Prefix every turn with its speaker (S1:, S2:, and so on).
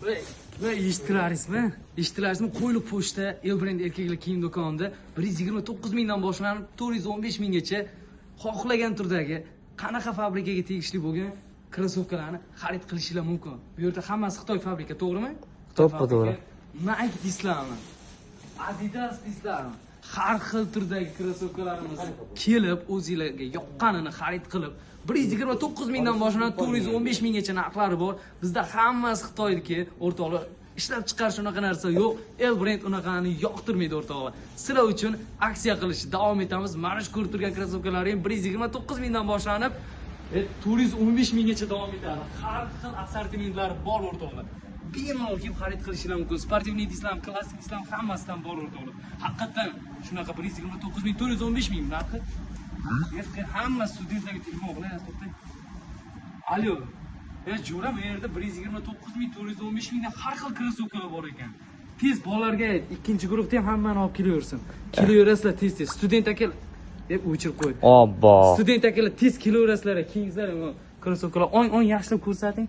S1: Va eshitdilaringizmi? Eshitdilaringizmi? Qo'yliq pochta Elbrand erkaklar kiyim do'konida 129 mingdan boshlanib 415 minggacha xohlagan turdagi qanaqa fabrikaga tegishli bo'lgan krossovkalarni xarid qilishingiz mumkin. Bu yerda hammasi Xitoy fabrika, to'g'rimi?
S2: To'g'ri.
S1: Nike deysizlarmi? Adidas deysizlarmi? Har xil turdagi krossovkalarimiz kelib, o'zingizlarga yoqqanini xarid qilib 129 mingdan boshlanib 415 minggacha narxlari bor. Bizda hammasi Xitoyniki, o'rtoqlar. Ishlab chiqarish unaqa narsa yo'q. Elbrand unaqani yoqtirmaydi o'rtoqlar. Sizlar uchun aksiya qilishni davom etamiz. Mana shu ko'rib turgan krossovkalar ham 129 mingdan boshlanib 415 minggacha davom etadi. Har xil assortimentlari bor o'rtoqlar. Bemalol kelib xarid qilishingiz mumkin. Sportivniy islam, klassik islam hammasidan bor o'rtoqlar. Haqiqatan shunaqa 129 ming 415 ming narxi. Hamma studentlarga telefon qilyapsiz, to'xtang. Alo. Jo'ra, bu yerda 129 ming 415 mingdan har xil krossovkalar bor ekan. Tez bolalarga ayt, ikkinchi guruhda ham hammani olib kelaversin. Kelaverasizlar tez. Student aka deb o'chirib qo'y.
S2: Obbo.
S1: Student akalar tez kelaverasizlar, kiyingizlar krossovkalar. O'ng yaxshilab ko'rsating.